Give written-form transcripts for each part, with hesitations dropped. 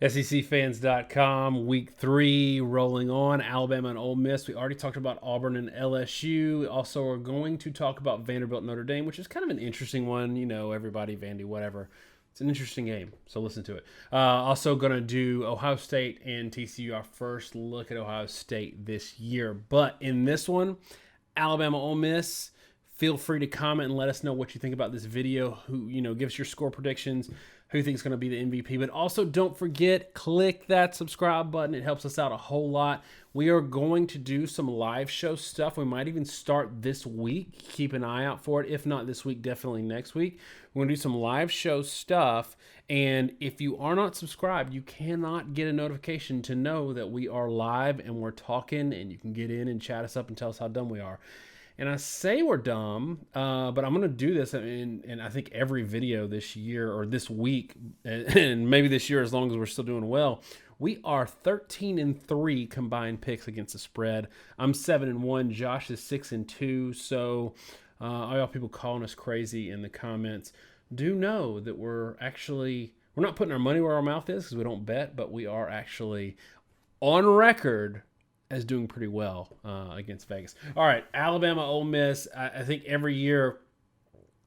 SECfans.com, week 3 rolling on. Alabama and Ole Miss. We already talked about Auburn and LSU. We also are going to talk about Vanderbilt Notre Dame, which is kind of an interesting one. You know, everybody, Vandy, whatever. It's an interesting game, so listen to it. Also, going to do Ohio State and TCU, our first look at Ohio State this year. But in this one, Alabama Ole Miss. Feel free to comment and let us know what you think about this video. Who, give us your score predictions, who you think is going to be the MVP. But also don't forget, click that subscribe button. It helps us out a whole lot. We are going to do some live show stuff. We might even start this week. Keep an eye out for it. If not this week, definitely next week. We're going to do some live show stuff. And if you are not subscribed, you cannot get a notification to know that we are live and we're talking, and you can get in and chat us up and tell us how dumb we are. And I say we're dumb, but I'm going to do this in I think every video this year or this week, and maybe this year as long as we're still doing well. We are 13-3 combined picks against the spread. I'm 7-1. Josh is 6-2. So all y'all people calling us crazy in the comments, do know that we're not putting our money where our mouth is because we don't bet, but we are actually on record as doing pretty well against Vegas. All right, Alabama, Ole Miss. I think every year,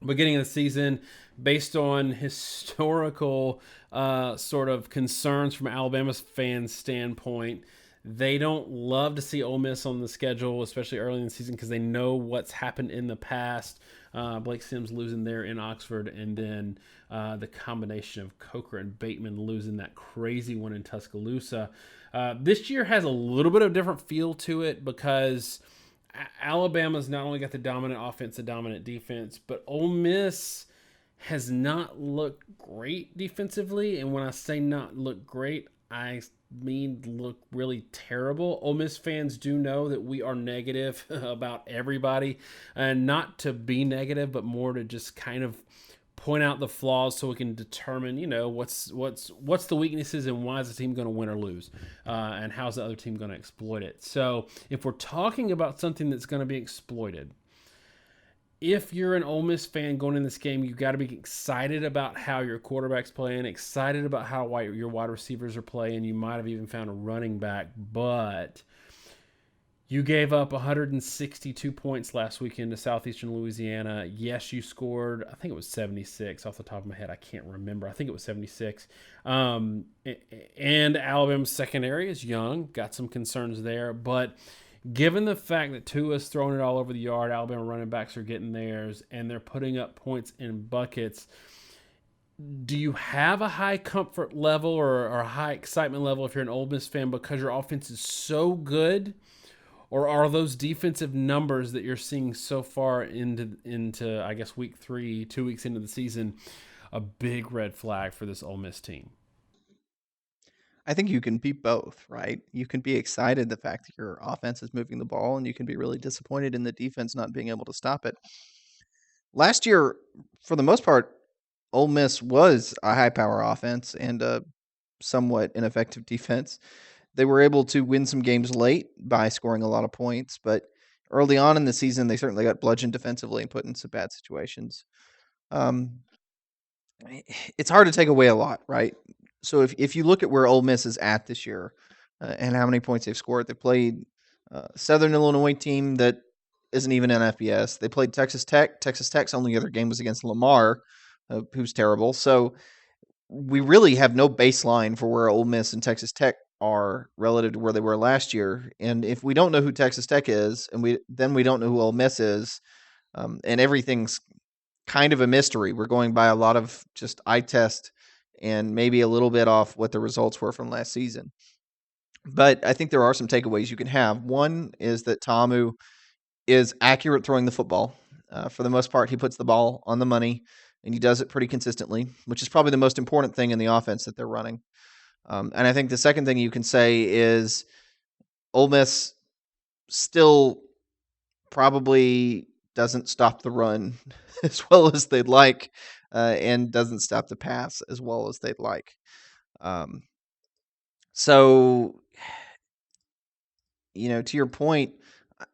beginning of the season, based on historical sort of concerns from Alabama's fans' standpoint, they don't love to see Ole Miss on the schedule, especially early in the season, because they know what's happened in the past. Blake Sims losing there in Oxford, and then the combination of Coker and Bateman losing that crazy one in Tuscaloosa. This year has a little bit of a different feel to it because Alabama's not only got the dominant offense, the dominant defense, but Ole Miss has not looked great defensively. And when I say not look great, I mean look really terrible. Ole Miss fans do know that we are negative about everybody, and not to be negative, but more to just kind of point out the flaws so we can determine, what's the weaknesses and why is the team going to win or lose, and how's the other team going to exploit it. So if we're talking about something that's going to be exploited, if you're an Ole Miss fan going in this game, you've got to be excited about how your quarterback's playing, excited about how your wide receivers are playing. You might have even found a running back, but you gave up 162 points last weekend to Southeastern Louisiana. Yes, you scored, I think it was 76 off the top of my head. I can't remember. I think it was 76. And Alabama's secondary is young. Got some concerns there. But given the fact that Tua's throwing it all over the yard, Alabama running backs are getting theirs, and they're putting up points in buckets, do you have a high comfort level or a high excitement level if you're an Ole Miss fan because your offense is so good? Or are those defensive numbers that you're seeing so far into I guess week 3, 2 weeks into the season, a big red flag for this Ole Miss team? I think you can be both, right? You can be excited the fact that your offense is moving the ball, and you can be really disappointed in the defense not being able to stop it. Last year, for the most part, Ole Miss was a high power offense and a somewhat ineffective defense. They were able to win some games late by scoring a lot of points, but early on in the season, they certainly got bludgeoned defensively and put in some bad situations. Um, it's hard to take away a lot, right? So if you look at where Ole Miss is at this year and how many points they've scored, they played Southern Illinois team that isn't even an FBS. They played Texas Tech. Texas Tech's only other game was against Lamar, who's terrible. So we really have no baseline for where Ole Miss and Texas Tech are relative to where they were last year. And if we don't know who Texas Tech is, and we don't know who Ole Miss is, and everything's kind of a mystery. We're going by a lot of just eye test and maybe a little bit off what the results were from last season. But I think there are some takeaways you can have. One is that Tamu is accurate throwing the football. For the most part, he puts the ball on the money, and he does it pretty consistently, which is probably the most important thing in the offense that they're running. And I think the second thing you can say is Ole Miss still probably doesn't stop the run as well as they'd like, and doesn't stop the pass as well as they'd like. So, to your point,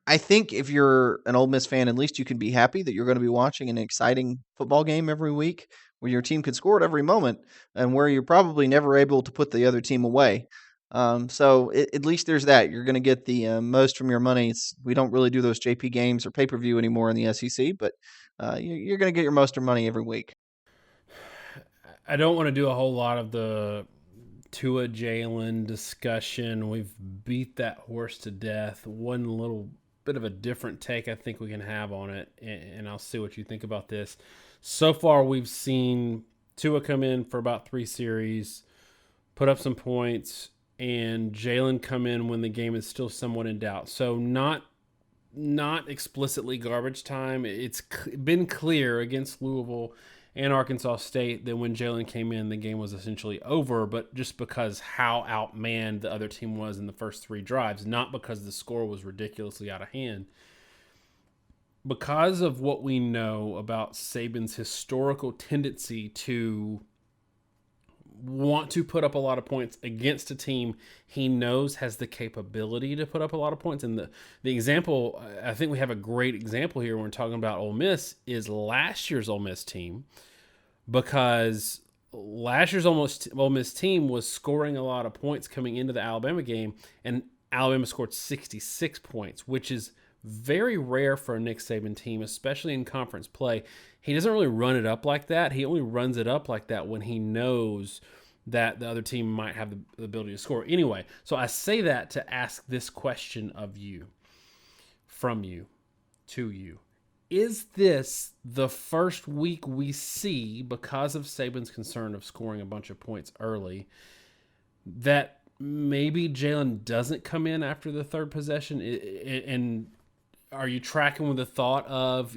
I think if you're an Ole Miss fan, at least you can be happy that you're going to be watching an exciting football game every week where your team could score at every moment and where you're probably never able to put the other team away. At least there's that. You're going to get the most from your money. We don't really do those JP games or pay per view anymore in the SEC, but you're going to get your most of your money every week. I don't want to do a whole lot of the Tua Jalen discussion. We've beat that horse to death. One little bit of a different take I think we can have on it, and I'll see what you think about this. So far, we've seen Tua come in for about 3 series, put up some points, and Jalen come in when the game is still somewhat in doubt. So not explicitly garbage time. It's been clear against Louisville and Arkansas State that when Jalen came in, the game was essentially over, but just because how outmanned the other team was in the first 3 drives, not because the score was ridiculously out of hand. Because of what we know about Saban's historical tendency to want to put up a lot of points against a team he knows has the capability to put up a lot of points. And the example, I think we have a great example here when we're talking about Ole Miss, is last year's Ole Miss team, because last year's Ole Miss team was scoring a lot of points coming into the Alabama game, and Alabama scored 66 points, which is very rare for a Nick Saban team, especially in conference play. He doesn't really run it up like that. He only runs it up like that when he knows that the other team might have the ability to score. Anyway, so I say that to ask this question of you, from you, to you. Is this the first week we see, because of Saban's concern of scoring a bunch of points early, that maybe Jalen doesn't come in after the third possession? And are you tracking with the thought of,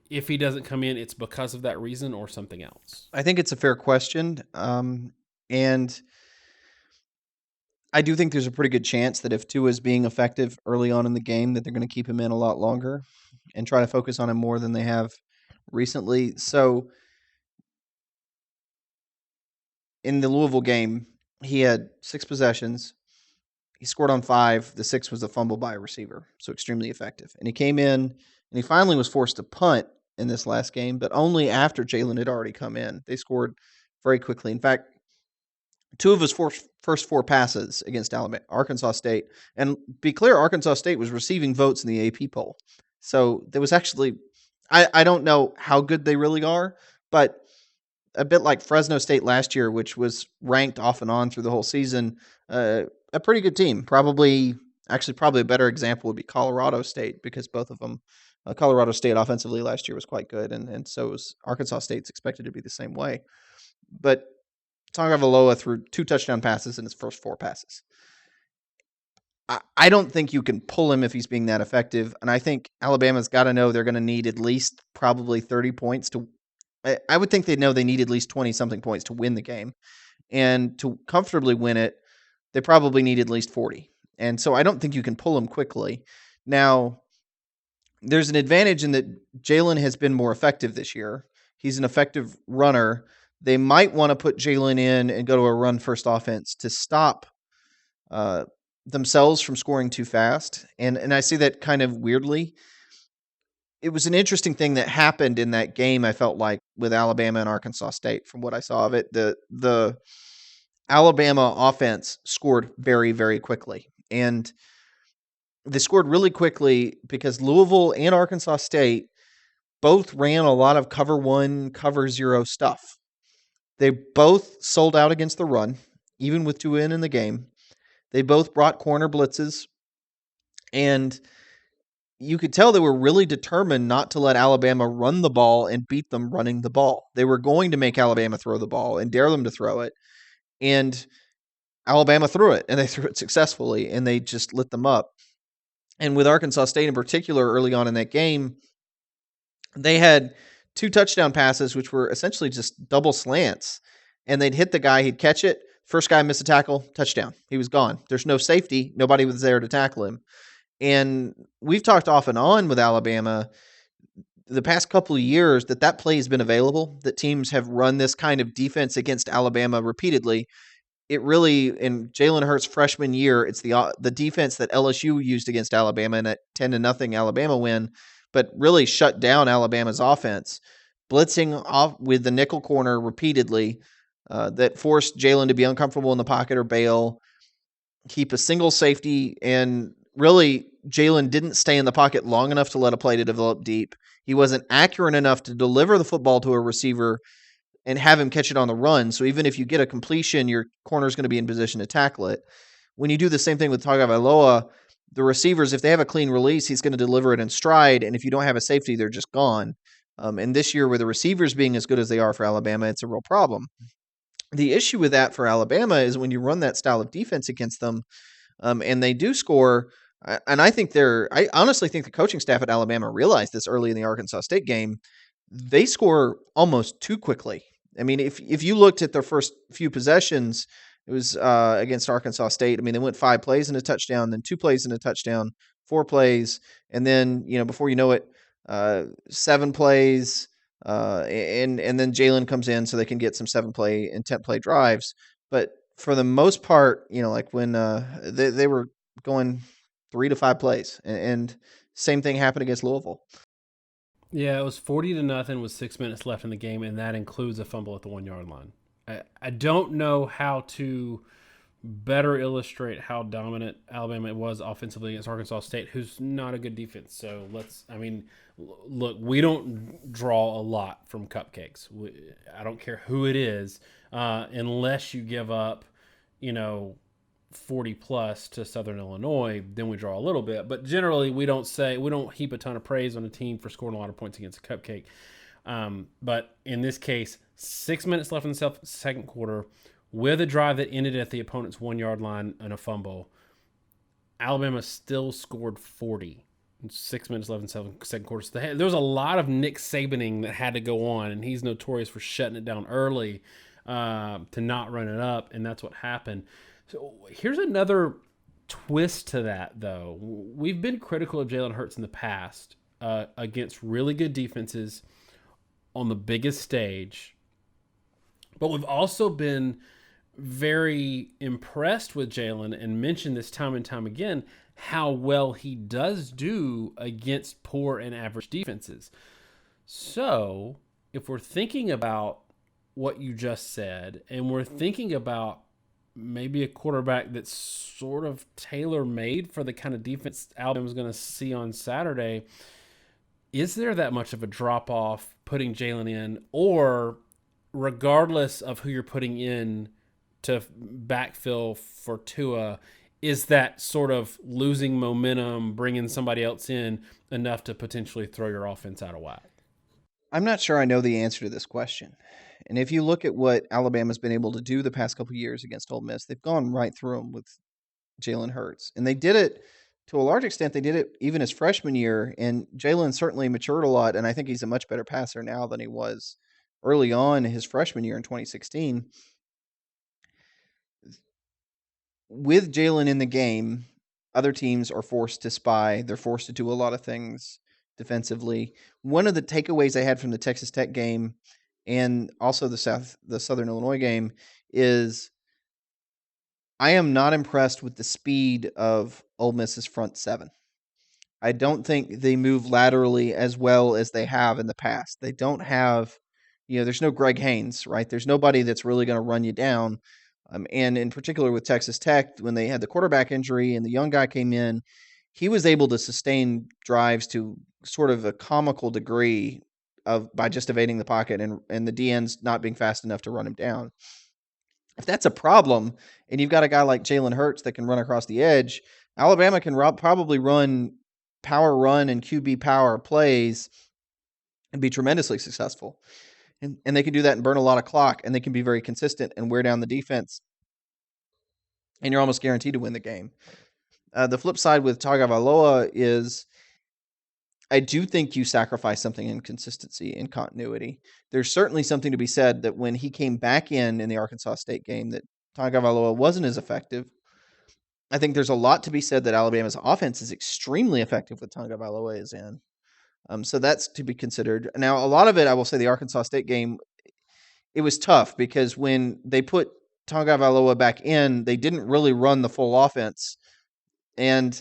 if he doesn't come in, it's because of that reason or something else? I think it's a fair question. And I do think there's a pretty good chance that if Tua is being effective early on in the game, that they're going to keep him in a lot longer and try to focus on him more than they have recently. So in the Louisville game, he had 6 possessions. He scored on 5. The 6th was a fumble by a receiver, so extremely effective. And he came in, and he finally was forced to punt in this last game, but only after Jalen had already come in. They scored very quickly. In fact, 2 of his first 4 passes against Alabama, Arkansas State, and be clear, Arkansas State was receiving votes in the AP poll. So there was actually, I don't know how good they really are, but a bit like Fresno State last year, which was ranked off and on through the whole season, a pretty good team. Probably a better example would be Colorado State, because both of them, Colorado State offensively last year was quite good, and so was Arkansas State's expected to be the same way. But Tagovailoa threw 2 touchdown passes in his first 4 passes. I don't think you can pull him if he's being that effective, and I think Alabama's got to know they're going to need at least probably 30 points to. I would think they know they need at least 20-something points to win the game, and to comfortably win it, they probably need at least 40. And so I don't think you can pull him quickly. Now, there's an advantage in that Jalen has been more effective this year. He's an effective runner. They might want to put Jalen in and go to a run-first offense to stop themselves from scoring too fast. And I see that kind of weirdly. It was an interesting thing that happened in that game, I felt like, with Alabama and Arkansas State. From what I saw of it, the Alabama offense scored very, very quickly. And they scored really quickly because Louisville and Arkansas State both ran a lot of cover 1, cover 0 stuff. They both sold out against the run, even with 2 in the game. They both brought corner blitzes, and you could tell they were really determined not to let Alabama run the ball and beat them running the ball. They were going to make Alabama throw the ball and dare them to throw it. And Alabama threw it, and they threw it successfully, and they just lit them up. And with Arkansas State in particular, early on in that game, they had 2 touchdown passes, which were essentially just double slants. And they'd hit the guy, he'd catch it. First guy missed a tackle, touchdown. He was gone. There's no safety. Nobody was there to tackle him. And we've talked off and on with Alabama the past couple of years that play has been available, that teams have run this kind of defense against Alabama repeatedly. It really, in Jalen Hurts' freshman year, it's the defense that LSU used against Alabama in that 10-0 Alabama win, but really shut down Alabama's offense. blitzing off with the nickel corner repeatedly that forced Jalen to be uncomfortable in the pocket or bail, keep a single safety, and really Jalen didn't stay in the pocket long enough to let a play to develop deep. He wasn't accurate enough to deliver the football to a receiver and have him catch it on the run. So even if you get a completion, your corner is going to be in position to tackle it. When you do the same thing with Tagovailoa, the receivers, if they have a clean release, he's going to deliver it in stride. And if you don't have a safety, they're just gone. And this year, with the receivers being as good as they are for Alabama, it's a real problem. The issue with that for Alabama is when you run that style of defense against them, and they do score. And I honestly think the coaching staff at Alabama realized this early in the Arkansas State game. They score almost too quickly. I mean, if you looked at their first few possessions, it was against Arkansas State. I mean, they went 5 plays and a touchdown, then 2 plays and a touchdown, 4 plays, and then before you know it, 7 plays, and then Jalen comes in so they can get some 7-play and 10-play drives. But for the most part, like when they were going 3 to 5 plays, and same thing happened against Louisville. Yeah, it was 40-0 with 6 minutes left in the game, and that includes a fumble at the 1 yard line. I don't know how to better illustrate how dominant Alabama was offensively against Arkansas State, who's not a good defense. So look, we don't draw a lot from cupcakes. I don't care who it is, unless you give up, 40 plus to Southern Illinois, then we draw a little bit. But generally, we don't heap a ton of praise on a team for scoring a lot of points against a cupcake. But in this case, 6 minutes left in the second quarter, with a drive that ended at the opponent's 1 yard line and a fumble, Alabama still scored 40. 6 minutes left in the second quarter. So there was a lot of Nick Sabaning that had to go on, and he's notorious for shutting it down early to not run it up, and that's what happened. So here's another twist to that, though. We've been critical of Jalen Hurts in the past against really good defenses on the biggest stage, but we've also been very impressed with Jalen and mentioned this time and time again how well he does do against poor and average defenses. So if we're thinking about what you just said, and we're thinking about maybe a quarterback that's sort of tailor-made for the kind of defense Alabama's going to see on Saturday, is there that much of a drop-off putting Jalen in, or regardless of who you're putting in to backfill for Tua, is that sort of losing momentum, bringing somebody else in enough to potentially throw your offense out of whack? I'm not sure I know the answer to this question. And if you look at what Alabama's been able to do the past couple of years against Ole Miss, they've gone right through them with Jalen Hurts. And they did it to a large extent. They did it even his freshman year. And Jalen certainly matured a lot. And I think he's a much better passer now than he was early on his freshman year in 2016. With Jalen in the game, other teams are forced to spy. They're forced to do a lot of things defensively. One of the takeaways I had from the Texas Tech game and also the Southern Illinois game is I am not impressed with the speed of Ole Miss's front seven. I don't think they move laterally as well as they have in the past. They don't have, there's no Greg Haynes, right? There's nobody that's really going to run you down. And in particular with Texas Tech, when they had the quarterback injury and the young guy came in, he was able to sustain drives to sort of a comical degree by just evading the pocket and the DNs not being fast enough to run him down. If that's a problem, and you've got a guy like Jalen Hurts that can run across the edge, Alabama can probably run power run and QB power plays and be tremendously successful. And they can do that and burn a lot of clock, and they can be very consistent and wear down the defense. And you're almost guaranteed to win the game. The flip side with Tagovailoa is I do think you sacrifice something in consistency and continuity. There's certainly something to be said that when he came back in the Arkansas State game, that Tagovailoa wasn't as effective. I think there's a lot to be said that Alabama's offense is extremely effective with Tagovailoa is in. So that's to be considered. Now, a lot of it, I will say, the Arkansas State game, it was tough because when they put Tagovailoa back in, they didn't really run the full offense. And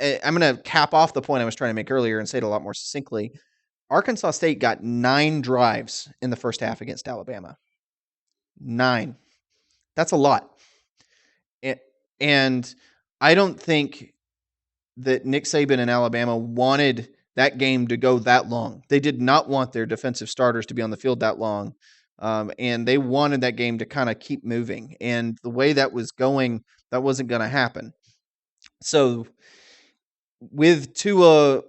I'm going to cap off the point I was trying to make earlier and say it a lot more succinctly. Arkansas State got 9 drives in the first half against Alabama. 9. That's a lot. And I don't think that Nick Saban and Alabama wanted that game to go that long. They did not want their defensive starters to be on the field that long. And they wanted that game to kind of keep moving. And the way that was going, that wasn't going to happen. So with Tua,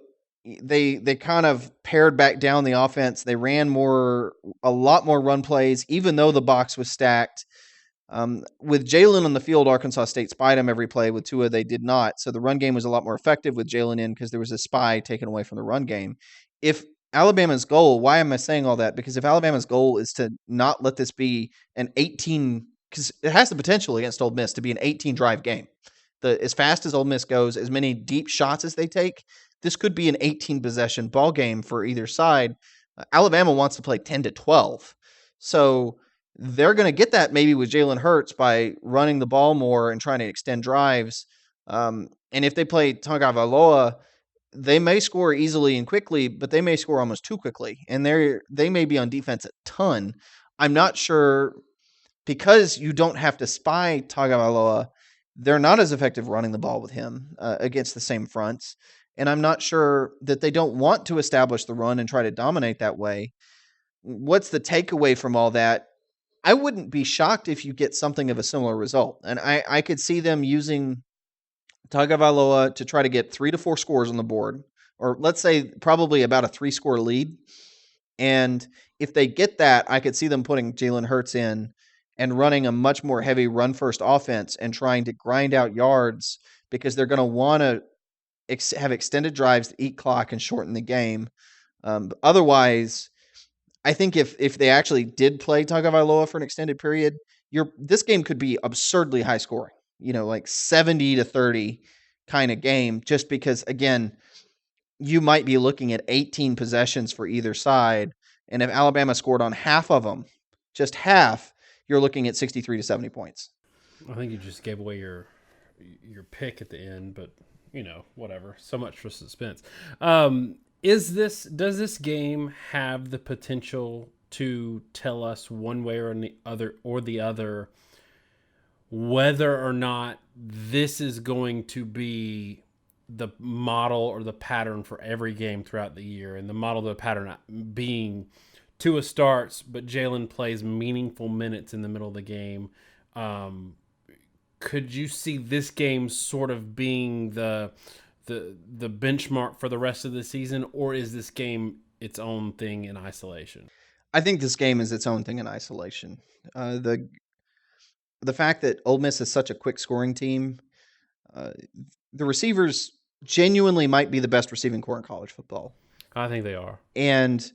they kind of pared back down the offense. They ran a lot more run plays, even though the box was stacked. With Jalen on the field, Arkansas State spied him every play. With Tua, they did not. So the run game was a lot more effective with Jalen in because there was a spy taken away from the run game. If Alabama's goal, why am I saying all that? Because if Alabama's goal is to not let this be an 18, because it has the potential against Ole Miss to be an 18-drive game. As fast as Ole Miss goes, as many deep shots as they take, this could be an 18-possession ball game for either side. Alabama wants to play 10 to 12. So they're going to get that maybe with Jalen Hurts by running the ball more and trying to extend drives. And if they play Tagovailoa, they may score easily and quickly, but they may score almost too quickly. And they may be on defense a ton. I'm not sure, because you don't have to spy Tagovailoa, they're not as effective running the ball with him against the same fronts. And I'm not sure that they don't want to establish the run and try to dominate that way. What's the takeaway from all that? I wouldn't be shocked if you get something of a similar result. And I could see them using Tagovailoa to try to get 3 to 4 scores on the board, or let's say probably about a 3-score lead. And if they get that, I could see them putting Jalen Hurts in and running a much more heavy run-first offense and trying to grind out yards, because they're going to want to have extended drives to eat clock and shorten the game. Otherwise, I think if they actually did play Tagovailoa for an extended period, this game could be absurdly high scoring, like 70 to 30 kind of game, just because, again, you might be looking at 18 possessions for either side. And if Alabama scored on half of them, just half, you're looking at 63 to 70 points. I think you just gave away your pick at the end, but whatever. So much for suspense. Does this game have the potential to tell us one way or the other whether or not this is going to be the model or the pattern for every game throughout the year, and the model, the pattern being Tua starts, but Jalen plays meaningful minutes in the middle of the game? Could you see this game sort of being the benchmark for the rest of the season, or is this game its own thing in isolation? I think this game is its own thing in isolation. The fact that Ole Miss is such a quick scoring team, the receivers genuinely might be the best receiving core in college football. I think they are. And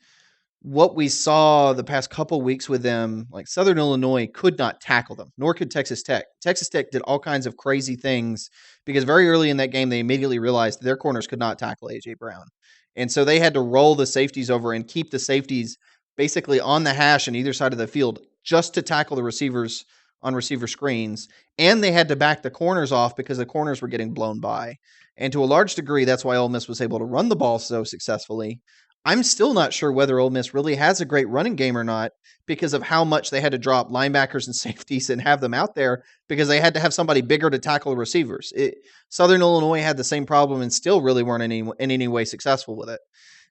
what we saw the past couple weeks with them, like Southern Illinois could not tackle them, nor could Texas Tech. Texas Tech did all kinds of crazy things because very early in that game, they immediately realized their corners could not tackle A.J. Brown. And so they had to roll the safeties over and keep the safeties basically on the hash on either side of the field just to tackle the receivers on receiver screens. And they had to back the corners off because the corners were getting blown by. And to a large degree, that's why Ole Miss was able to run the ball so successfully. I'm still not sure whether Ole Miss really has a great running game or not because of how much they had to drop linebackers and safeties and have them out there because they had to have somebody bigger to tackle the receivers. Southern Illinois had the same problem and still really weren't in any way successful with it.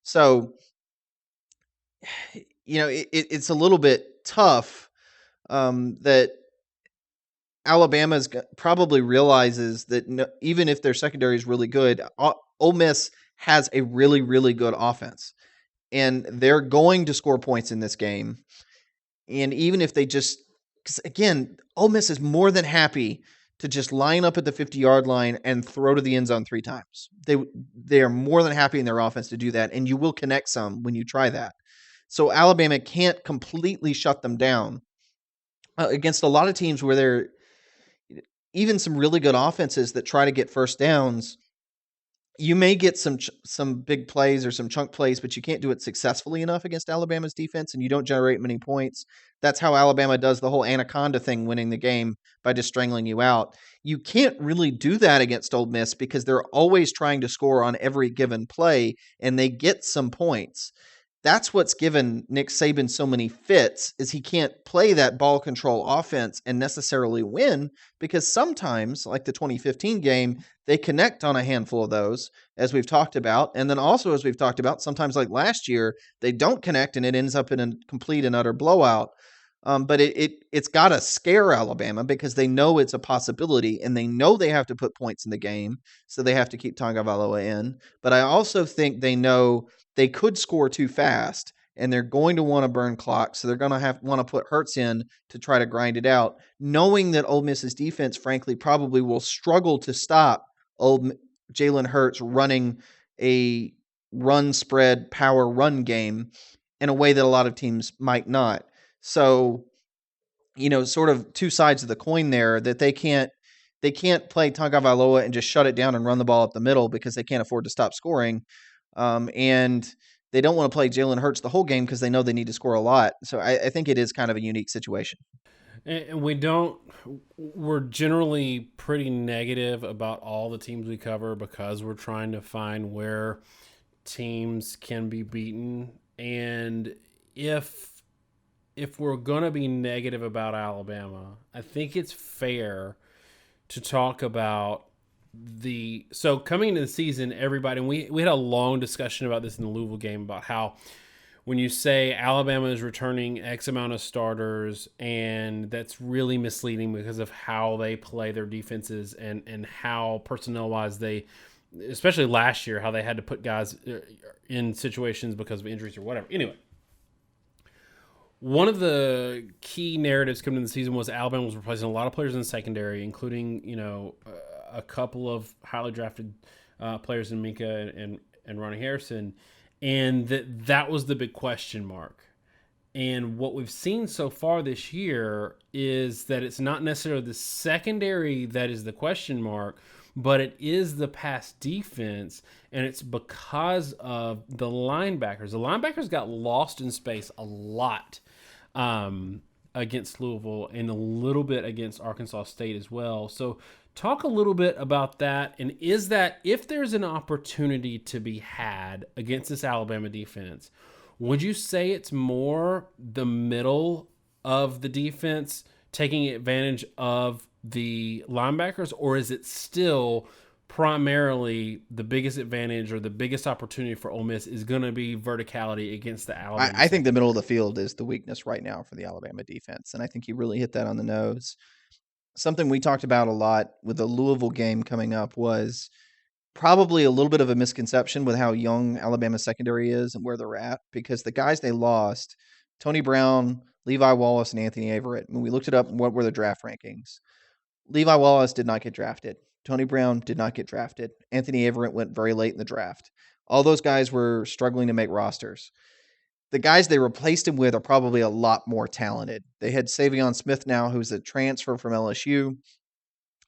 So, it's a little bit tough that Alabama probably realizes that even if their secondary is really good, Ole Miss has a really, really good offense. And they're going to score points in this game. And even if they because again, Ole Miss is more than happy to just line up at the 50-yard line and throw to the end zone 3 times. They are more than happy in their offense to do that, and you will connect some when you try that. So Alabama can't completely shut them down against a lot of teams where they're even some really good offenses that try to get first downs. You may get some big plays or some chunk plays, but you can't do it successfully enough against Alabama's defense, and you don't generate many points. That's how Alabama does the whole anaconda thing, winning the game by just strangling you out. You can't really do that against Ole Miss because they're always trying to score on every given play, and they get some points. that's what's given Nick Saban so many fits is he can't play that ball control offense and necessarily win because sometimes, like the 2015 game, they connect on a handful of those, as we've talked about. And then also, as we've talked about, sometimes like last year, they don't connect and it ends up in a complete and utter blowout. But it's got to scare Alabama because they know it's a possibility and they know they have to put points in the game, so they have to keep Tagovailoa in. But I also think they know they could score too fast and they're going to want to burn clock, so they're going to have want to put Hurts in to try to grind it out, knowing that Ole Miss's defense, frankly, probably will struggle to stop old Jalen Hurts running a run spread power run game in a way that a lot of teams might not. So, sort of two sides of the coin there that they can't play Tagovailoa and just shut it down and run the ball up the middle because they can't afford to stop scoring. And they don't want to play Jalen Hurts the whole game because they know they need to score a lot. So I think it is kind of a unique situation. And we're generally pretty negative about all the teams we cover because we're trying to find where teams can be beaten. And if we're going to be negative about Alabama, I think it's fair to talk about so coming into the season, everybody, and we had a long discussion about this in the Louisville game about how when you say Alabama is returning X amount of starters, and that's really misleading because of how they play their defenses and how personnel wise they, especially last year, how they had to put guys in situations because of injuries or whatever. Anyway, one of the key narratives coming into the season was Alabama was replacing a lot of players in the secondary, including a couple of highly drafted players in Minka and Ronnie Harrison, and that was the big question mark. And what we've seen so far this year is that it's not necessarily the secondary that is the question mark, but it is the pass defense, and it's because of the linebackers. The linebackers got lost in space a lot against Louisville and a little bit against Arkansas State as well. So talk a little bit about that. And is that if there's an opportunity to be had against this Alabama defense, would you say it's more the middle of the defense taking advantage of the linebackers, or is it still primarily the biggest advantage or the biggest opportunity for Ole Miss is going to be verticality against the I, Alabama I think the secondary? middle of the field is the weakness right now for the Alabama defense. And I think you really hit that on the nose. Something we talked about a lot with the Louisville game coming up was probably a little bit of a misconception with how young Alabama secondary is and where they're at because the guys they lost, Tony Brown, Levi Wallace, and Anthony Averett, when we looked it up, what were the draft rankings? Levi Wallace did not get drafted. Tony Brown did not get drafted. Anthony Averett went very late in the draft. All those guys were struggling to make rosters. The guys they replaced him with are probably a lot more talented. They had Savion Smith now, who's a transfer from LSU.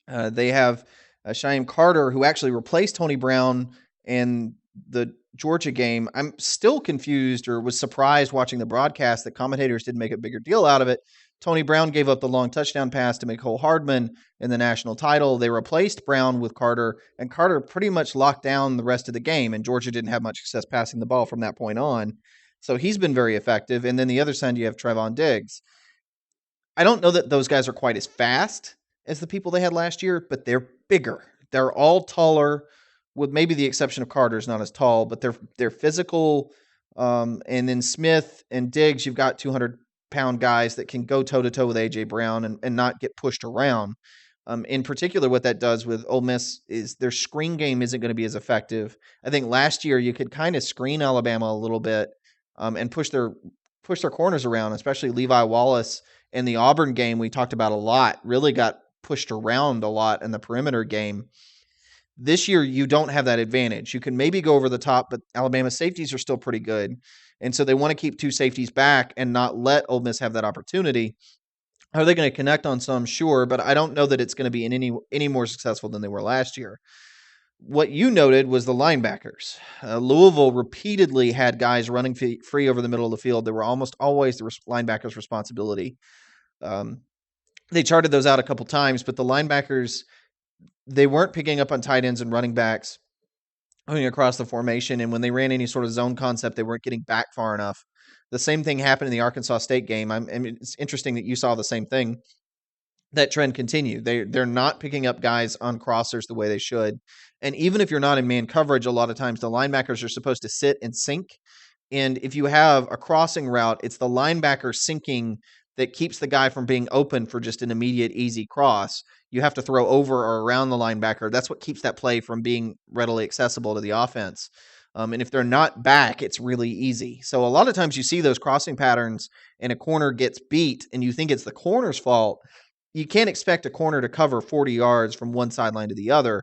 They have Shyam Carter, who actually replaced Tony Brown in the Georgia game. I'm still confused or was surprised watching the broadcast that commentators didn't make a bigger deal out of it. Tony Brown gave up the long touchdown pass to Mecole Hardman in the national title. They replaced Brown with Carter, and Carter pretty much locked down the rest of the game, and Georgia didn't have much success passing the ball from that point on. So he's been very effective. And then the other side, you have Trevon Diggs. I don't know that those guys are quite as fast as the people they had last year, but they're bigger. They're all taller, with maybe the exception of Carter's not as tall, but they're physical. And then Smith and Diggs, you've got 200-pound guys that can go toe to toe with AJ Brown and not get pushed around. In particular, what that does with Ole Miss is their screen game isn't going to be as effective. I think last year you could kind of screen Alabama a little bit and push their corners around, especially Levi Wallace in the Auburn game. We talked about a lot. Really got pushed around a lot in the perimeter game. This year, you don't have that advantage. You can maybe go over the top, but Alabama safeties are still pretty good. And so they want to keep two safeties back and not let Ole Miss have that opportunity. Are they going to connect on some? Sure, but I don't know that it's going to be any more successful than they were last year. What you noted was the linebackers. Louisville repeatedly had guys running free over the middle of the field. They were almost always the linebackers' responsibility. Um, they charted those out a couple times, but the linebackers, they weren't picking up on tight ends and running backs going across the formation, and when they ran any sort of zone concept, they weren't getting back far enough. The same thing happened in the Arkansas State game. I mean, it's interesting that you saw the same thing. That trend continue. They're not picking up guys on crossers the way they should. And even if you're not in man coverage, a lot of times the linebackers are supposed to sit and sink. And if you have a crossing route, it's the linebacker sinking that keeps the guy from being open for just an immediate easy cross. You have to throw over or around the linebacker. That's what keeps that play from being readily accessible to the offense. And if they're not back, it's really easy. So a lot of times you see those crossing patterns and a corner gets beat and you think it's the corner's fault. You can't expect a corner to cover 40 yards from one sideline to the other.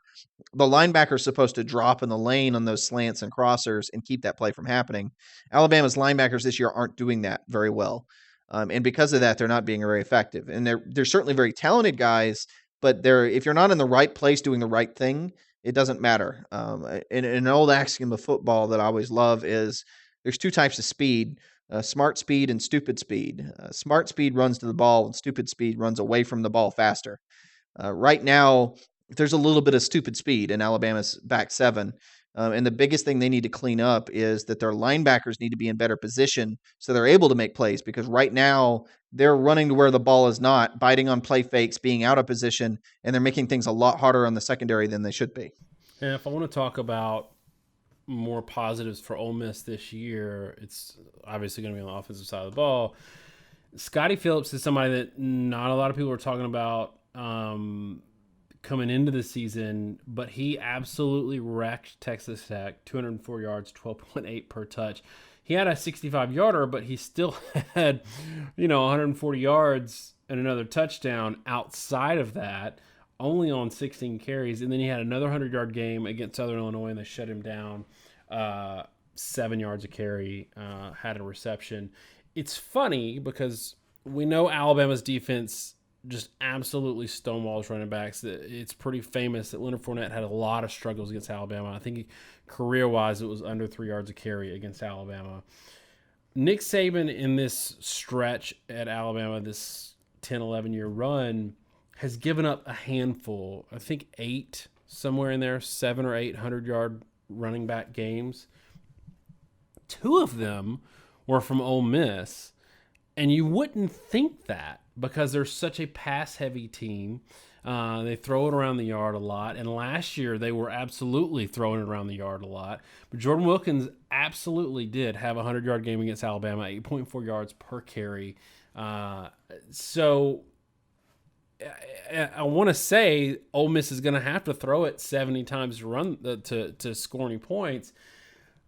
The linebacker is supposed to drop in the lane on those slants and crossers and keep that play from happening. Alabama's linebackers this year aren't doing that very well. And because of that, they're not being very effective. And they're certainly very talented guys, but if you're not in the right place doing the right thing, it doesn't matter. And an old axiom of football that I always love is there's two types of speed. Smart speed and stupid speed. Smart speed runs to the ball, and stupid speed runs away from the ball faster. Right now, there's a little bit of stupid speed in Alabama's back seven. And the biggest thing they need to clean up is that their linebackers need to be in better position so they're able to make plays, because right now they're running to where the ball is not, biting on play fakes, being out of position, and they're making things a lot harder on the secondary than they should be. And if I want to talk about more positives for Ole Miss this year, it's obviously going to be on the offensive side of the ball. Scotty Phillips is somebody that not a lot of people are talking about coming into the season, but he absolutely wrecked Texas Tech. 204 yards, 12.8 per touch. He had a 65-yarder, but he still had, 140 yards and another touchdown outside of that, only on 16 carries. And then he had another 100-yard game against Southern Illinois, and they shut him down. 7 yards a carry, had a reception. It's funny because we know Alabama's defense just absolutely stonewalls running backs. It's pretty famous that Leonard Fournette had a lot of struggles against Alabama. I think career-wise it was under 3 yards a carry against Alabama. Nick Saban in this stretch at Alabama, this 10, 11-year run, has given up a handful, I think 8, somewhere in there, 7 or 8 100-yard running back games. 2 of them were from Ole Miss, and you wouldn't think that because they're such a pass-heavy team. They throw it around the yard a lot, and last year they were absolutely throwing it around the yard a lot. But Jordan Wilkins absolutely did have a 100-yard game against Alabama, 8.4 yards per carry. So I want to say Ole Miss is going to have to throw it 70 times to run to score any points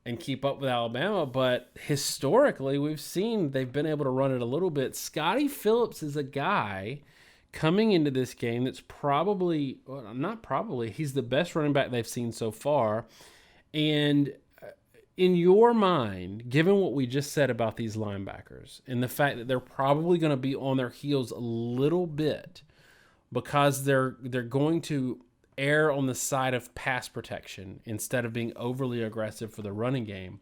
and keep up with Alabama, but historically we've seen they've been able to run it a little bit. Scotty Phillips is a guy coming into this game that's he's the best running back they've seen so far. And in your mind, given what we just said about these linebackers and the fact that they're probably going to be on their heels a little bit because they're going to err on the side of pass protection instead of being overly aggressive for the running game.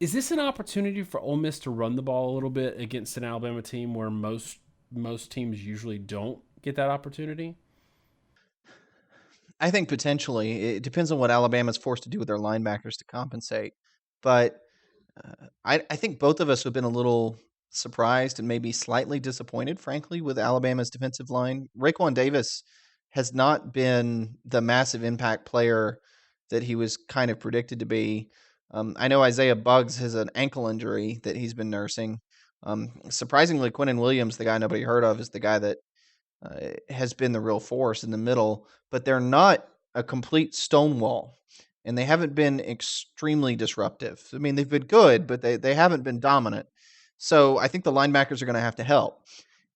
Is this an opportunity for Ole Miss to run the ball a little bit against an Alabama team where most teams usually don't get that opportunity? I think potentially. It depends on what Alabama's forced to do with their linebackers to compensate. But I think both of us have been a little surprised and maybe slightly disappointed, frankly, with Alabama's defensive line. Raekwon Davis has not been the massive impact player that he was kind of predicted to be. I know Isaiah Buggs has an ankle injury that he's been nursing. Surprisingly, Quinnen Williams, the guy nobody heard of, is the guy that has been the real force in the middle, but they're not a complete stonewall, and they haven't been extremely disruptive. I mean, they've been good, but they haven't been dominant. So I think the linebackers are going to have to help.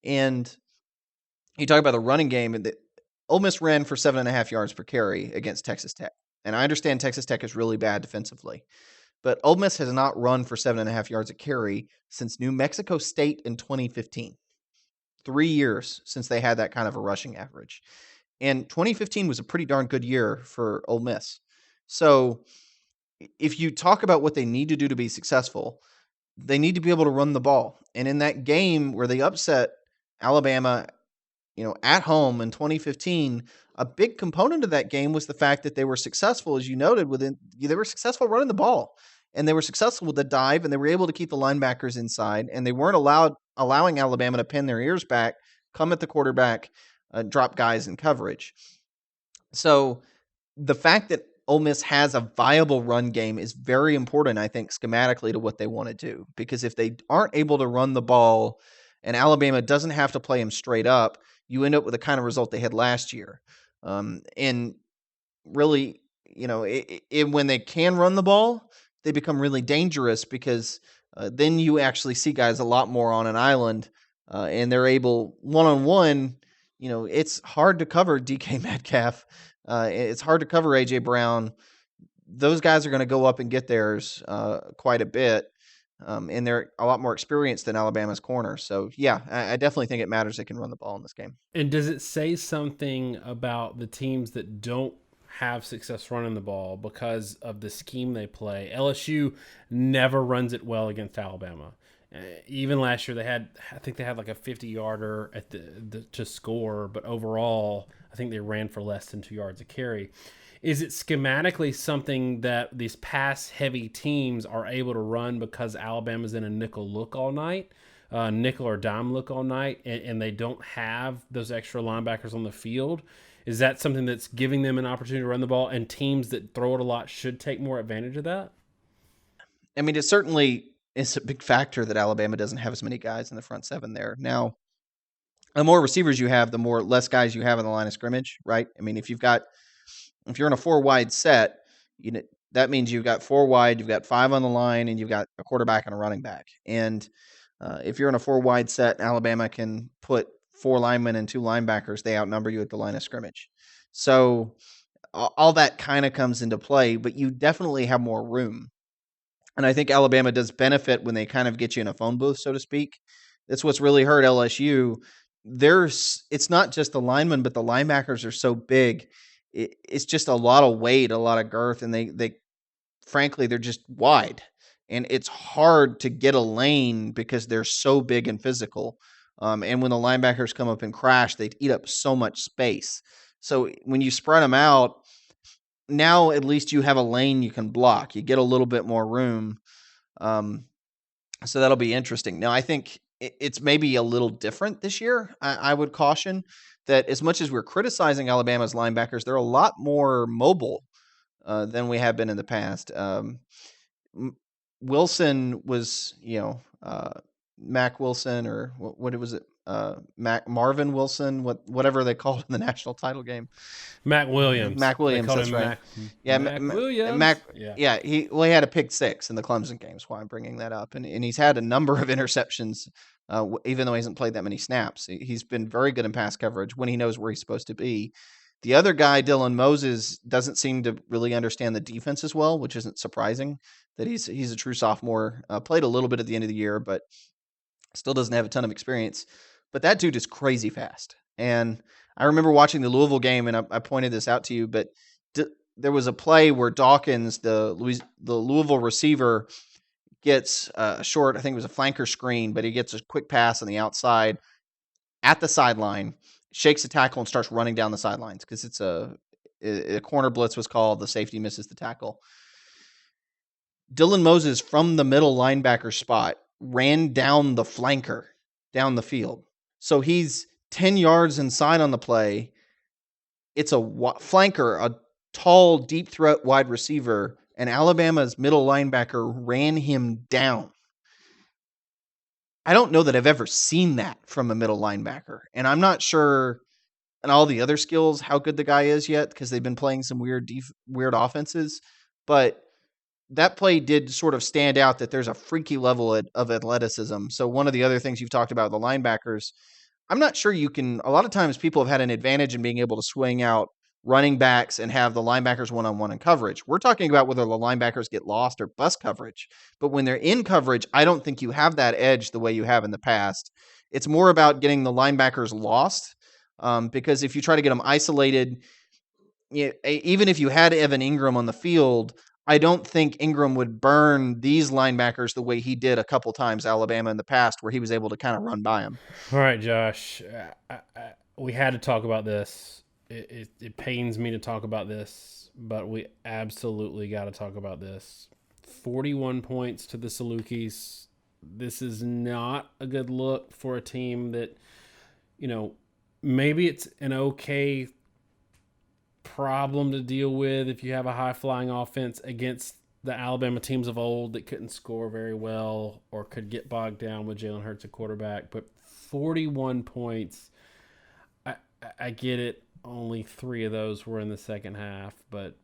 And you talk about the running game, and Ole Miss ran for 7.5 yards per carry against Texas Tech. And I understand Texas Tech is really bad defensively, but Ole Miss has not run for 7.5 yards a carry since New Mexico State in 2015. 3 years since they had that kind of a rushing average. And 2015 was a pretty darn good year for Ole Miss. So if you talk about what they need to do to be successful, they need to be able to run the ball. And in that game where they upset Alabama, at home in 2015, a big component of that game was the fact that they were successful, as you noted, they were successful running the ball, and they were successful with the dive, and they were able to keep the linebackers inside, and they weren't allowing Alabama to pin their ears back, come at the quarterback, drop guys in coverage. So the fact that Ole Miss has a viable run game is very important, I think, schematically to what they want to do. Because if they aren't able to run the ball and Alabama doesn't have to play them straight up, you end up with the kind of result they had last year. And really, when they can run the ball, they become really dangerous because then you actually see guys a lot more on an island, and they're able one on one. It's hard to cover DK Metcalf. It's hard to cover AJ Brown. Those guys are going to go up and get theirs quite a bit. And they're a lot more experienced than Alabama's corner. So, yeah, I definitely think it matters they can run the ball in this game. And does it say something about the teams that don't have success running the ball because of the scheme they play? LSU never runs it well against Alabama. Even last year, I think they had like a 50-yarder at to score, but overall, I think they ran for less than 2 yards a carry. Is it schematically something that these pass-heavy teams are able to run because Alabama's in a nickel look all night? Nickel or dime look all night, and they don't have those extra linebackers on the field? Is that something that's giving them an opportunity to run the ball, and teams that throw it a lot should take more advantage of that? I mean, it certainly is a big factor that Alabama doesn't have as many guys in the front seven there. Now, the more receivers you have, the more less guys you have in the line of scrimmage, right? I mean, if you're in a 4 wide set, that means you've got 4 wide, you've got 5 on the line, and you've got a quarterback and a running back. And if you're in a 4 wide set, Alabama can put 4 linemen and 2 linebackers. They outnumber you at the line of scrimmage. So all that kind of comes into play, but you definitely have more room. And I think Alabama does benefit when they kind of get you in a phone booth, so to speak. That's what's really hurt LSU. It's not just the linemen, but the linebackers are so big. It's just a lot of weight, a lot of girth, and they frankly, they're just wide. And it's hard to get a lane because they're so big and physical. And when the linebackers come up and crash, they eat up so much space. So when you spread them out, now at least you have a lane you can block. You get a little bit more room. So that'll be interesting. Now, I think it's maybe a little different this year. I would caution that as much as we're criticizing Alabama's linebackers, they're a lot more mobile than we have been in the past. Wilson was, Mac Wilson, or what was it? Marvin Wilson, whatever they called in the national title game. Mac Williams. Mac Williams, They called that's him right. Yeah, Mac Williams. Mac. Yeah. Yeah, he had a pick six in the Clemson game. That's why I'm bringing that up, and he's had a number of interceptions, even though he hasn't played that many snaps. He's been very good in pass coverage when he knows where he's supposed to be. The other guy, Dylan Moses, doesn't seem to really understand the defense as well, which isn't surprising. That he's a true sophomore. Played a little bit at the end of the year, but still doesn't have a ton of experience. But that dude is crazy fast. And I remember watching the Louisville game, and I pointed this out to you, but there was a play where Dawkins, the Louisville receiver, gets a short, I think it was a flanker screen, but he gets a quick pass on the outside at the sideline, shakes the tackle, and starts running down the sidelines because it's a corner blitz was called. The safety misses the tackle. Dylan Moses, from the middle linebacker spot, ran down the flanker down the field. So he's 10 yards inside on the play. It's a flanker, a tall, deep threat wide receiver, and Alabama's middle linebacker ran him down. I don't know that I've ever seen that from a middle linebacker. And I'm not sure, and all the other skills, how good the guy is yet, because they've been playing some weird offenses. But that play did sort of stand out that there's a freaky level of athleticism. So one of the other things you've talked about, the linebackers, I'm not sure you can. A lot of times people have had an advantage in being able to swing out running backs and have the linebackers one-on-one in coverage. We're talking about whether the linebackers get lost or bust coverage. But when they're in coverage, I don't think you have that edge the way you have in the past. It's more about getting the linebackers lost, because if you try to get them isolated, even if you had Evan Ingram on the field, I don't think Ingram would burn these linebackers the way he did a couple times Alabama in the past, where he was able to kind of run by them. All right, Josh. We had to talk about this. it pains me to talk about this, but we absolutely got to talk about this. 41 points to the Salukis. This is not a good look for a team that, you know, maybe it's an okay problem to deal with if you have a high flying offense against the Alabama teams of old that couldn't score very well or could get bogged down with Jalen Hurts at quarterback. But 41 points, I, I get it. Only 3 of those were in the second half, but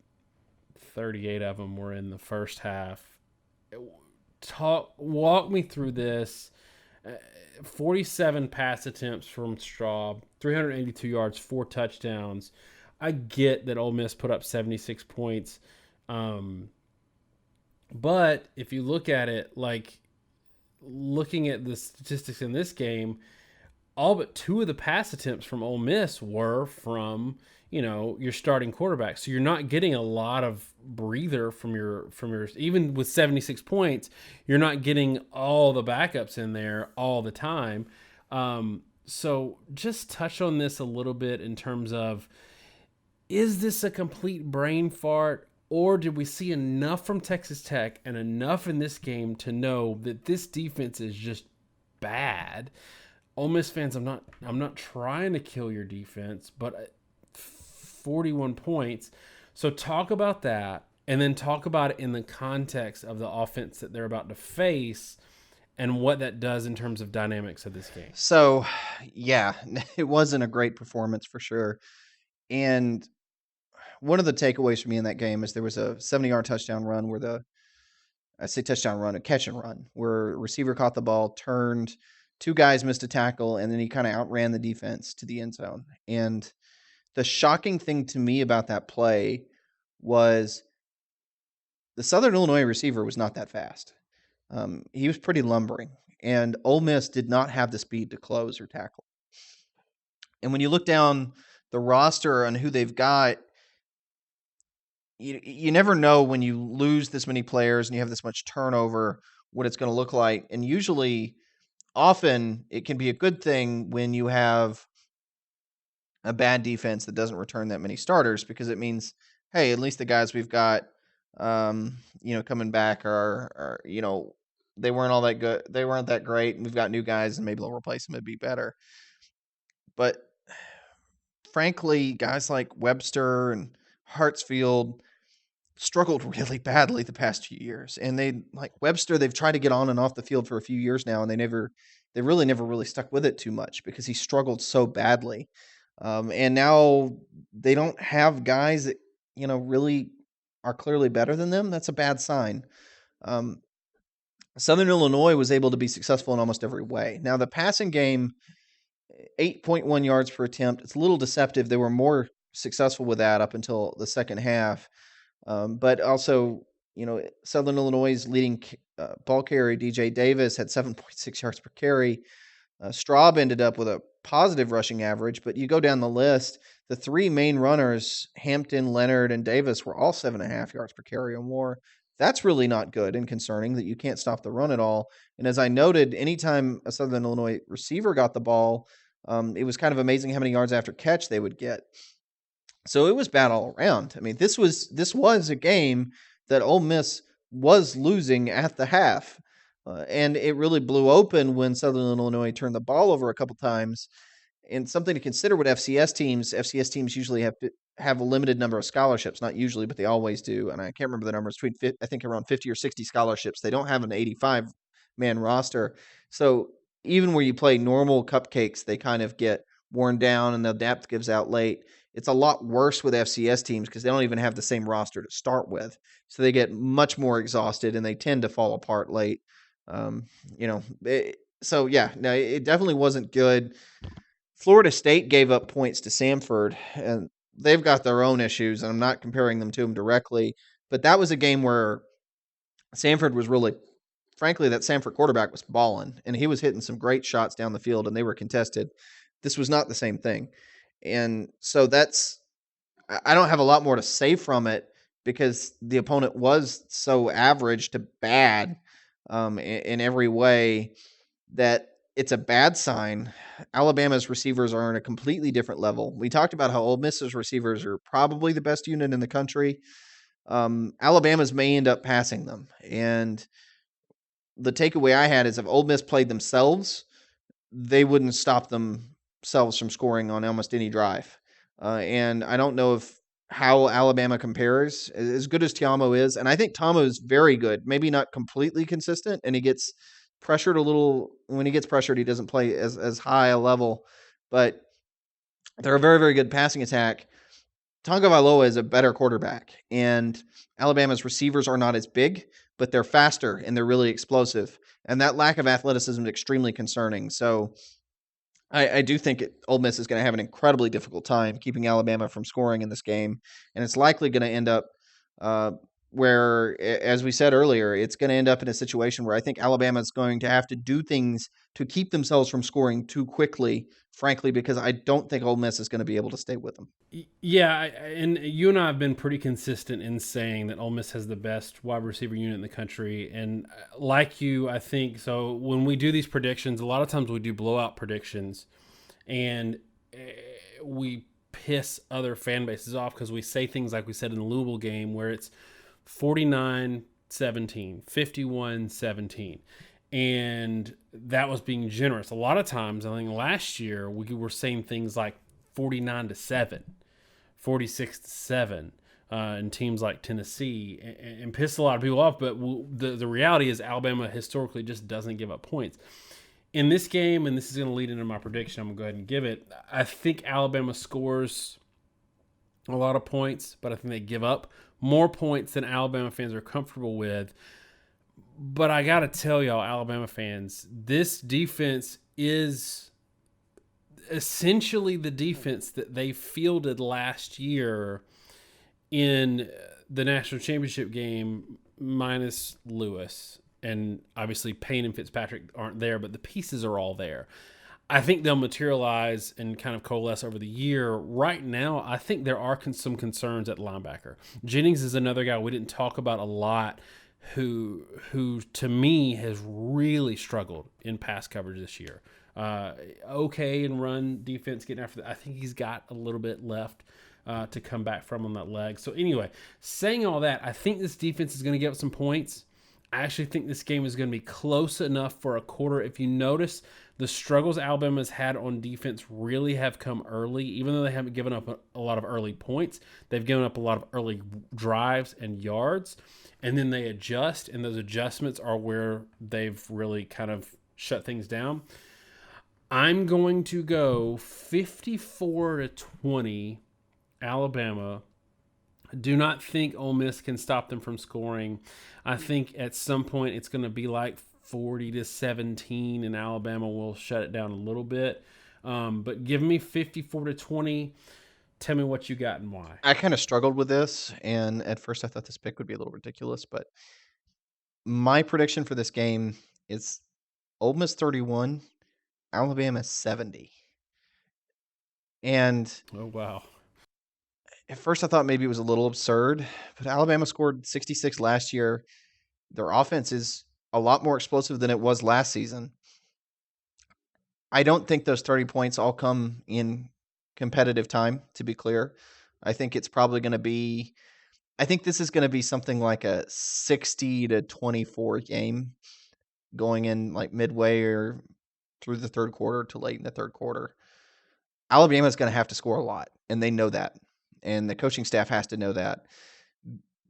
38 of them were in the first half. Walk me through this. 47 pass attempts from Straub, 382 yards, 4 touchdowns. I get that Ole Miss put up 76 points. Um, but if you look at it, like looking at the statistics in this game, all but 2 of the pass attempts from Ole Miss were from, your starting quarterback. So you're not getting a lot of breather from your even with 76 points, you're not getting all the backups in there all the time. So just touch on this a little bit in terms of, is this a complete brain fart, or did we see enough from Texas Tech and enough in this game to know that this defense is just bad? Ole Miss fans, I'm not trying to kill your defense, but 41 points. So talk about that, and then talk about it in the context of the offense that they're about to face and what that does in terms of dynamics of this game. So, yeah, it wasn't a great performance for sure. And one of the takeaways for me in that game is there was a 70-yard touchdown run I say touchdown run, a catch and run, where a receiver caught the ball, turned, 2 guys missed a tackle, and then he kind of outran the defense to the end zone. And the shocking thing to me about that play was the Southern Illinois receiver was not that fast. He was pretty lumbering, and Ole Miss did not have the speed to close or tackle. And when you look down the roster on who they've got, you never know when you lose this many players and you have this much turnover what it's going to look like. And usually, often, it can be a good thing when you have a bad defense that doesn't return that many starters, because it means, hey, at least the guys we've got, coming back are they weren't all that good. They weren't that great. And we've got new guys, and maybe they'll replace them and be better. But frankly, guys like Webster and Hartsfield struggled really badly the past few years. And they, like Webster, they've tried to get on and off the field for a few years now, and they really never stuck with it too much because he struggled so badly. And now they don't have guys that, really are clearly better than them. That's a bad sign. Um, Southern Illinois was able to be successful in almost every way. Now, the passing game, 8.1 yards per attempt, it's a little deceptive. They were more successful with that up until the second half. But also, Southern Illinois' leading ball carrier, DJ Davis, had 7.6 yards per carry. Straub ended up with a positive rushing average, but you go down the list, the 3 main runners, Hampton, Leonard, and Davis, were all 7.5 yards per carry or more. That's really not good and concerning that you can't stop the run at all. And as I noted, anytime a Southern Illinois receiver got the ball, it was kind of amazing how many yards after catch they would get. So it was bad all around. I mean, this was a game that Ole Miss was losing at the half. And it really blew open when Southern Illinois turned the ball over a couple times. And something to consider with FCS teams usually have a limited number of scholarships. Not usually, but they always do. And I can't remember the numbers, I think around 50 or 60 scholarships. They don't have an 85-man roster. So even where you play normal cupcakes, they kind of get worn down and the depth gives out late. It's a lot worse with FCS teams because they don't even have the same roster to start with. So they get much more exhausted and they tend to fall apart late. So yeah, no, it definitely wasn't good. Florida State gave up points to Samford, and they've got their own issues, and I'm not comparing them to them directly, but that was a game where Samford was really, frankly, that Samford quarterback was balling, and he was hitting some great shots down the field, and they were contested. This was not the same thing. And so I don't have a lot more to say from it because the opponent was so average to bad in every way that it's a bad sign. Alabama's receivers are on a completely different level. We talked about how Ole Miss's receivers are probably the best unit in the country. Alabama's may end up passing them. And the takeaway I had is if Ole Miss played themselves, they wouldn't stop themselves from scoring on almost any drive. And I don't know if how Alabama compares as good as Tiamo is, and I think Tiamo is very good. Maybe not completely consistent, and he gets pressured a little. When he gets pressured, he doesn't play as high a level, but they're a very very good passing attack. Tonga Vailoa is a better quarterback, and Alabama's receivers are not as big, but they're faster and they're really explosive. And that lack of athleticism is extremely concerning. So I do think Ole Miss is going to have an incredibly difficult time keeping Alabama from scoring in this game, and it's likely going to end up uh, where, as we said earlier, it's going to end up in a situation where I think Alabama is going to have to do things to keep themselves from scoring too quickly. Frankly, because I don't think Ole Miss is going to be able to stay with them. Yeah, and you and I have been pretty consistent in saying that Ole Miss has the best wide receiver unit in the country. And like you, I think so. When we do these predictions, a lot of times we do blowout predictions, and we piss other fan bases off because we say things like we said in the Louisville game where it's 49-17, 51-17. And that was being generous. A lot of times, I think last year we were saying things like 49-7, 46-7, in teams like Tennessee, and pissed a lot of people off. But the reality is Alabama historically just doesn't give up points. In this game, and this is going to lead into my prediction, I'm going to go ahead and give it. I think Alabama scores a lot of points, but I think they give up more points than Alabama fans are comfortable with. But I got to tell y'all, Alabama fans, this defense is essentially the defense that they fielded last year in the national championship game, minus Lewis. And obviously, Payne and Fitzpatrick aren't there, but the pieces are all there. I think they'll materialize and kind of coalesce over the year. Right now, I think there are some concerns at linebacker. Jennings is another guy we didn't talk about a lot, who to me has really struggled in pass coverage this year. Okay in run defense, getting after that. I think he's got a little bit left to come back from on that leg. So anyway, saying all that, I think this defense is going to give up some points. I actually think this game is going to be close enough for a quarter. If you notice, the struggles Alabama's had on defense really have come early. Even though they haven't given up a lot of early points, they've given up a lot of early drives and yards. And then they adjust, and those adjustments are where they've really kind of shut things down. I'm going to go 54-20 Alabama. I do not think Ole Miss can stop them from scoring. I think at some point it's going to be like 40-17, and Alabama will shut it down a little bit. But give me 54-20. Tell me what you got and why. I kind of struggled with this, and at first I thought this pick would be a little ridiculous, but my prediction for this game is Ole Miss 31, Alabama 70. And Oh, wow. at first I thought maybe it was a little absurd, but Alabama scored 66 last year. Their offense is a lot more explosive than it was last season. I don't think those 30 points all come in competitive time, to be clear. I think it's probably going to be I think this is going to be something like a 60-24 game going in like midway or through the third quarter to late in the third quarter. Alabama's going to have to score a lot, and they know that. And the coaching staff has to know that.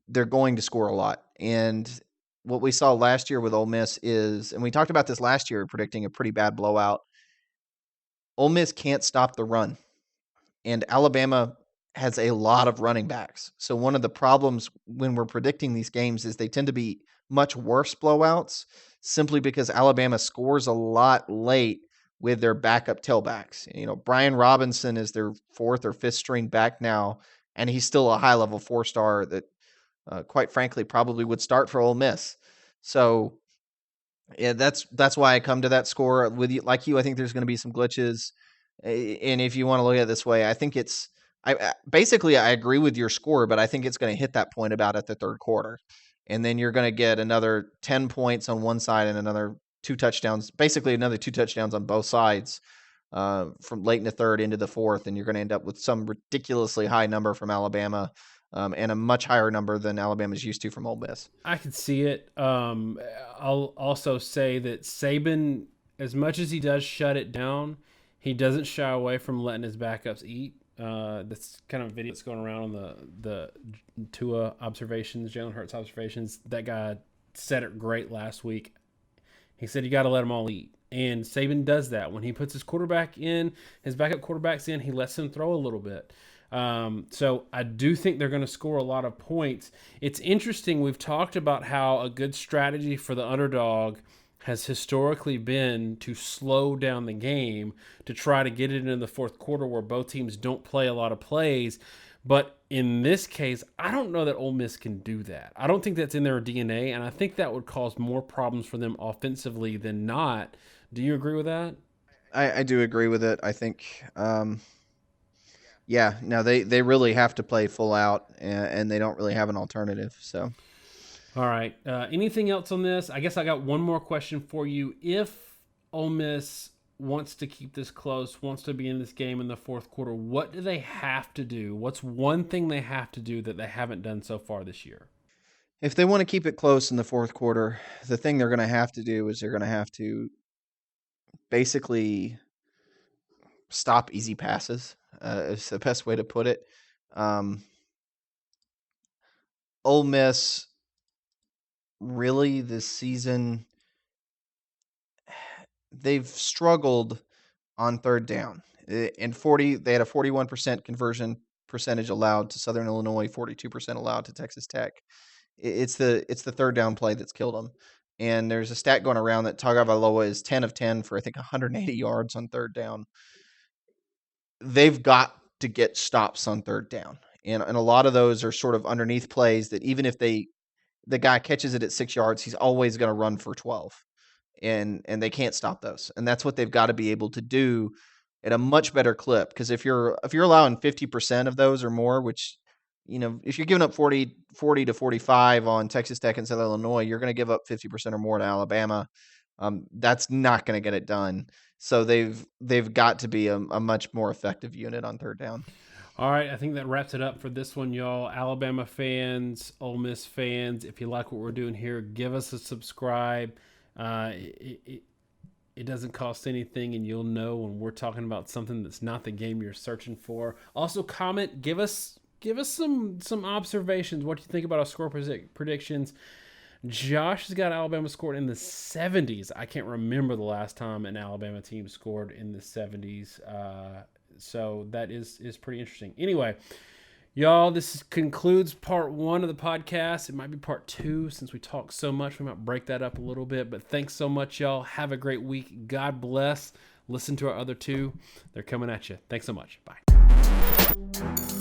They're going to score a lot. And what we saw last year with Ole Miss is, and we talked about this last year, predicting a pretty bad blowout. Ole Miss can't stop the run, and Alabama has a lot of running backs. So one of the problems when we're predicting these games is they tend to be much worse blowouts simply because Alabama scores a lot late with their backup tailbacks. You know, Brian Robinson is their fourth or fifth string back now, and he's still a high level 4-star that, quite frankly, probably would start for Ole Miss. So yeah, that's why I come to that score with you. Like you, I think there's going to be some glitches, and if you want to look at it this way, I think it's. Basically I agree with your score, but I think it's going to hit that point about at the third quarter, and then you're going to get another 10 points on one side and another 2 touchdowns, basically another 2 touchdowns on both sides from late in the third into the fourth, and you're going to end up with some ridiculously high number from Alabama and a much higher number than Alabama's used to from Ole Miss. I could see it. I'll also say that Saban, as much as he does shut it down, he doesn't shy away from letting his backups eat. This kind of video that's going around on the Tua observations, Jalen Hurts observations. That guy said it great last week. He said you got to let them all eat. And Saban does that. When he puts his quarterback in, his backup quarterbacks in, he lets them throw a little bit. So I do think they're going to score a lot of points. It's interesting. We've talked about how a good strategy for the underdog has historically been to slow down the game to try to get it in the fourth quarter where both teams don't play a lot of plays. But in this case, I don't know that Ole Miss can do that. I don't think that's in their DNA, and I think that would cause more problems for them offensively than not. Do you agree with that? I do agree with it. I think, yeah, no, they really have to play full out, and they don't really have an alternative. So, All right. Anything else on this? I guess I got one more question for you. If Ole Miss wants to keep this close, wants to be in this game in the fourth quarter, what do they have to do? What's one thing they have to do that they haven't done so far this year? if they want to keep it close in the fourth quarter, the thing they're going to have to do is they're going to have to basically stop easy passes. Is the best way to put it. Um, Ole Miss really this season they've struggled on third down. In 40, they had a 41% conversion percentage allowed to Southern Illinois, 42% allowed to Texas Tech. It's the third down play that's killed them. And there's a stat going around that Tagovailoa is 10 of 10 for I think 180 yards on third down. They've got to get stops on third down. And a lot of those are sort of underneath plays that even if the guy catches it at 6 yards, he's always going to run for 12. And they can't stop those. And that's what they've got to be able to do at a much better clip. Because if you're allowing 50% of those or more, which if you're giving up 40 to 45 on Texas Tech and Southern Illinois, you're going to give up 50% or more to Alabama. That's not going to get it done. So they've got to be a much more effective unit on third down. All right, I think that wraps it up for this one, y'all. Alabama fans, Ole Miss fans, if you like what we're doing here, give us a subscribe. It doesn't cost anything, and you'll know when we're talking about something that's not the game you're searching for. Also, comment, give us some observations. What do you think about our score predictions? Josh has got Alabama scored in the 70s. I can't remember the last time an Alabama team scored in the 70s. So that is pretty interesting. Anyway, y'all, this concludes part 1 of the podcast. It might be part 2 since we talked so much. We might break that up a little bit. But thanks so much, y'all. Have a great week. God bless. Listen to our other 2. They're coming at you. Thanks so much. Bye.